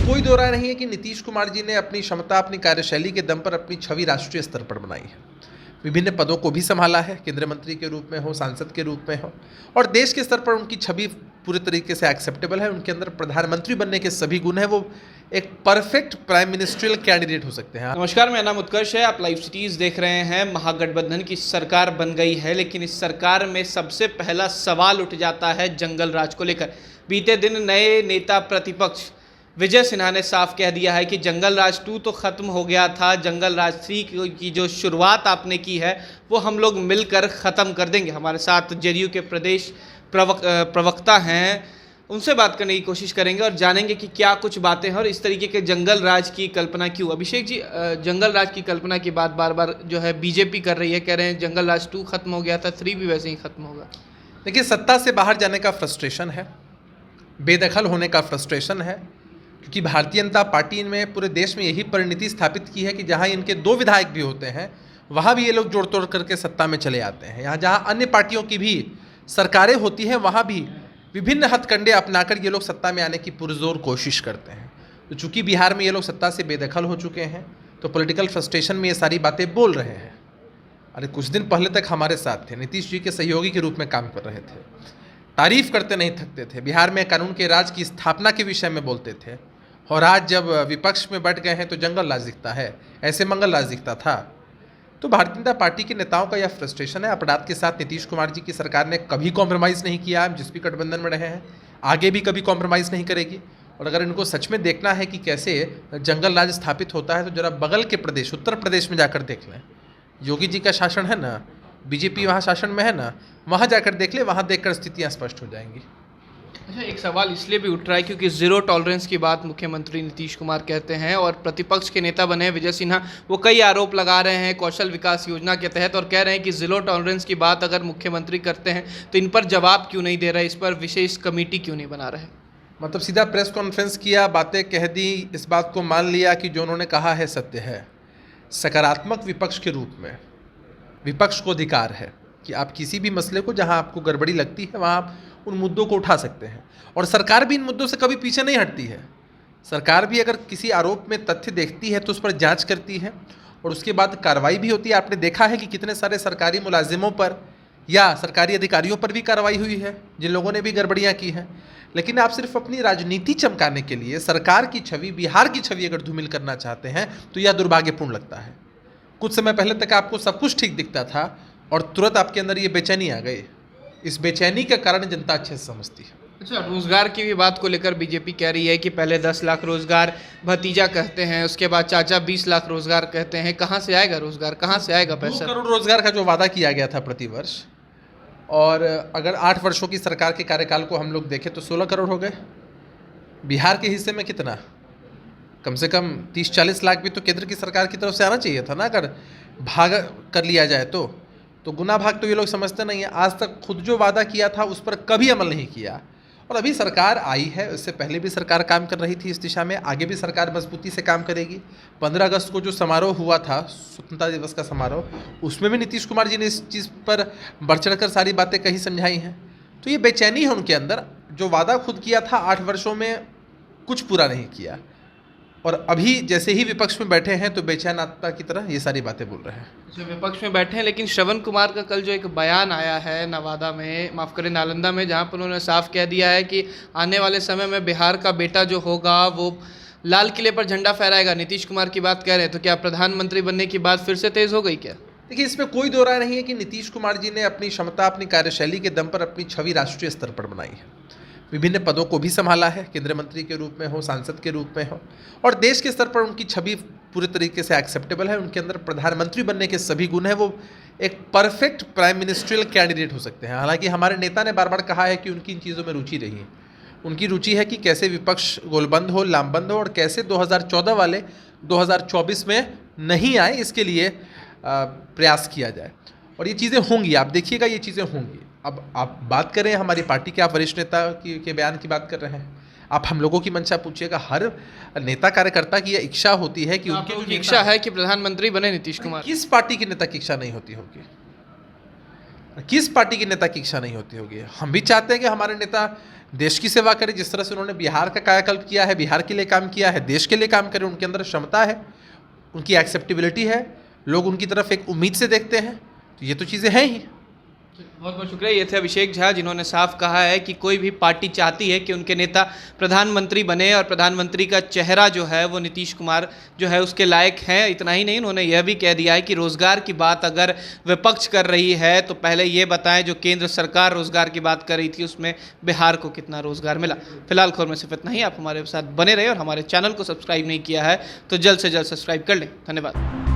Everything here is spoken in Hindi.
कोई दो राय नहीं है कि नीतीश कुमार जी ने अपनी क्षमता, अपनी कार्यशैली के दम पर अपनी छवि राष्ट्रीय स्तर पर बनाई है। विभिन्न पदों को भी संभाला है, केंद्रीय मंत्री के रूप में हो, सांसद के रूप में हो, और देश के स्तर पर उनकी छवि पूरे तरीके से एक्सेप्टेबल है। उनके अंदर प्रधानमंत्री बनने के सभी गुण हैं। वो एक परफेक्ट प्राइम मिनिस्ट्रियल कैंडिडेट हो सकते हैं। नमस्कार, मेरा नाम उत्कर्ष है। आप लाइव सिटीज़ देख रहे हैं। महागठबंधन की सरकार बन गई है, लेकिन इस सरकार में सबसे पहला सवाल उठ जाता है जंगल राज को लेकर। बीते दिन नए नेता प्रतिपक्ष विजय सिन्हा ने साफ कह दिया है कि जंगल राज 2 तो ख़त्म हो गया था, जंगल राज 3 की जो शुरुआत आपने की है वो हम लोग मिलकर ख़त्म कर देंगे। हमारे साथ जेडीयू के प्रदेश प्रवक्ता हैं, उनसे बात करने की कोशिश करेंगे और जानेंगे कि क्या कुछ बातें हैं और इस तरीके के जंगल राज की कल्पना क्यों। अभिषेक जी, जंगल राज की कल्पना की बात बार बार जो है बीजेपी कर रही है, कह रहे हैं जंगल राज 2 खत्म हो गया था, 3 भी वैसे ही खत्म होगा। देखिए, सत्ता से बाहर जाने का फ्रस्ट्रेशन है, बेदखल होने का फ्रस्ट्रेशन है, क्योंकि भारतीय जनता पार्टी में पूरे देश में यही परिणति स्थापित की है कि जहां इनके 2 विधायक भी होते हैं वहां भी ये लोग जोड़ तोड़ करके सत्ता में चले आते हैं। यहाँ जहां अन्य पार्टियों की भी सरकारें होती हैं वहां भी विभिन्न हथकंडे अपनाकर ये लोग सत्ता में आने की पुरजोर कोशिश करते हैं। तो चूंकि बिहार में ये लोग सत्ता से बेदखल हो चुके हैं तो पॉलिटिकल फ्रस्ट्रेशन में ये सारी बातें बोल रहे हैं। अरे कुछ दिन पहले तक हमारे साथ थे, नीतीश जी के सहयोगी के रूप में काम कर रहे थे, तारीफ करते नहीं थकते थे, बिहार में कानून के राज की स्थापना के विषय में बोलते थे, और आज जब विपक्ष में बैठ गए हैं तो जंगल राज दिखता है, ऐसे मंगल राज दिखता था। तो भारतीय जनता पार्टी के नेताओं का यह फ्रस्ट्रेशन है। अपराध के साथ नीतीश कुमार जी की सरकार ने कभी कॉम्प्रोमाइज़ नहीं किया। हम जिस भी गठबंधन में रहे हैं आगे भी कभी कॉम्प्रोमाइज़ नहीं करेगी। और अगर इनको सच में देखना है कि कैसे जंगल राज स्थापित होता है तो जरा बगल के प्रदेश उत्तर प्रदेश में जाकर देख लें। योगी जी का शासन है ना, बीजेपी वहाँ शासन में है ना, वहाँ जाकर देख ले, वहाँ देखकर स्थितियाँ स्पष्ट हो जाएंगी। अच्छा, एक सवाल इसलिए भी उठ रहा है क्योंकि ज़ीरो टॉलरेंस की बात मुख्यमंत्री नीतीश कुमार कहते हैं और प्रतिपक्ष के नेता बने हैं विजय सिन्हा, वो कई आरोप लगा रहे हैं कौशल विकास योजना के तहत और कह रहे हैं कि ज़ीरो टॉलरेंस की बात अगर मुख्यमंत्री करते हैं तो इन पर जवाब क्यों नहीं दे रहे, इस पर विशेष कमेटी क्यों नहीं बना रहे। मतलब सीधा प्रेस कॉन्फ्रेंस किया, बातें कह दी, इस बात को मान लिया कि जो उन्होंने कहा है सत्य है। सकारात्मक विपक्ष के रूप में विपक्ष को अधिकार है कि आप किसी भी मसले को जहां आपको गड़बड़ी लगती है वहां आप उन मुद्दों को उठा सकते हैं, और सरकार भी इन मुद्दों से कभी पीछे नहीं हटती है। सरकार भी अगर किसी आरोप में तथ्य देखती है तो उस पर जांच करती है और उसके बाद कार्रवाई भी होती है। आपने देखा है कि कितने सारे सरकारी मुलाजिमों पर या सरकारी अधिकारियों पर भी कार्रवाई हुई है जिन लोगों ने भी गड़बड़ियाँ की हैं। लेकिन आप सिर्फ अपनी राजनीति चमकाने के लिए सरकार की छवि, बिहार की छवि अगर धूमिल करना चाहते हैं तो यह दुर्भाग्यपूर्ण लगता है। कुछ समय पहले तक आपको सब कुछ ठीक दिखता था और तुरंत आपके अंदर ये बेचैनी आ गई। इस बेचैनी का कारण जनता अच्छे से समझती है। अच्छा, रोजगार की भी बात को लेकर बीजेपी कह रही है कि पहले 10 लाख रोजगार भतीजा कहते हैं, उसके बाद चाचा 20 लाख रोजगार कहते हैं। कहाँ से आएगा रोजगार, कहाँ से आएगा पैसा? 2 करोड़ रोजगार का जो वादा किया गया था प्रतिवर्ष, और अगर 8 वर्षों की सरकार के कार्यकाल को हम लोग देखें तो 16 करोड़ हो गए। बिहार के हिस्से में कितना, कम से कम 30-40 लाख भी तो केंद्र की सरकार की तरफ से आना चाहिए था ना। अगर भाग कर लिया जाए तो गुना भाग तो ये लोग समझते नहीं है। आज तक खुद जो वादा किया था उस पर कभी अमल नहीं किया। और अभी सरकार आई है, उससे पहले भी सरकार काम कर रही थी इस दिशा में, आगे भी सरकार मजबूती से काम करेगी। 15 अगस्त को जो समारोह हुआ था, स्वतंत्रता दिवस का समारोह, उसमें भी नीतीश कुमार जी ने इस चीज़ पर बढ़ चढ़ कर सारी बातें कही, समझाई हैं। तो ये बेचैनी है उनके अंदर, जो वादा खुद किया था 8 वर्षों में कुछ पूरा नहीं किया, और अभी जैसे ही विपक्ष में बैठे हैं तो बेचैन आत्मा की तरह ये सारी बातें बोल रहे हैं। जो विपक्ष में बैठे हैं, लेकिन श्रवण कुमार का कल जो एक बयान आया है नवादा में, माफ़ करें नालंदा में, जहां पर उन्होंने साफ कह दिया है कि आने वाले समय में बिहार का बेटा जो होगा वो लाल किले पर झंडा फहराएगा। नीतीश कुमार की बात कह रहे हैं, तो क्या प्रधानमंत्री बनने की बात फिर से तेज़ हो गई क्या? देखिए, इसमें कोई दो राय नहीं है कि नीतीश कुमार जी ने अपनी क्षमता, अपनी कार्यशैली के दम पर अपनी छवि राष्ट्रीय स्तर पर बनाई है। विभिन्न पदों को भी संभाला है, केंद्रीय मंत्री के रूप में हो, सांसद के रूप में हो, और देश के स्तर पर उनकी छवि पूरे तरीके से एक्सेप्टेबल है। उनके अंदर प्रधानमंत्री बनने के सभी गुण हैं। वो एक परफेक्ट प्राइम मिनिस्ट्रियल कैंडिडेट हो सकते हैं। हालांकि हमारे नेता ने बार बार कहा है कि उनकी इन चीज़ों में रुचि रही है। उनकी रुचि है कि कैसे विपक्ष गोलबंद हो, लामबंद हो, और कैसे 2014 वाले 2024 में नहीं आए, इसके लिए प्रयास किया जाए। और ये चीज़ें होंगी, आप देखिएगा, ये चीज़ें होंगी। अब आप बात करें हमारी पार्टी के, आप वरिष्ठ नेता के बयान की बात कर रहे हैं, आप हम लोगों की मंशा पूछिएगा। हर नेता कार्यकर्ता की यह इच्छा होती है कि उनकी जो इच्छा है कि प्रधानमंत्री बने नीतीश कुमार। किस पार्टी के नेता की इच्छा नहीं होती होगी? किस पार्टी के नेता की इच्छा नहीं होती होगी? हम भी चाहते हैं कि हमारे नेता देश की सेवा करें, जिस तरह से उन्होंने बिहार का कायाकल्प किया है, बिहार के लिए काम किया है, देश के लिए काम करें। उनके अंदर क्षमता है, उनकी एक्सेप्टेबिलिटी है, लोग उनकी तरफ एक उम्मीद से देखते हैं, तो ये तो चीज़ें हैं ही। बहुत बहुत शुक्रिया। ये थे अभिषेक झा, जिन्होंने साफ कहा है कि कोई भी पार्टी चाहती है कि उनके नेता प्रधानमंत्री बने और प्रधानमंत्री का चेहरा जो है वो नीतीश कुमार जो है उसके लायक हैं। इतना ही नहीं, उन्होंने यह भी कह दिया है कि रोज़गार की बात अगर विपक्ष कर रही है तो पहले ये बताएं जो केंद्र सरकार रोज़गार की बात कर रही थी उसमें बिहार को कितना रोज़गार मिला। फिलहाल खबर में सिर्फ इतना ही। आप हमारे साथ बने रहे और हमारे चैनल को सब्सक्राइब नहीं किया है तो जल्द से जल्द सब्सक्राइब कर लें। धन्यवाद।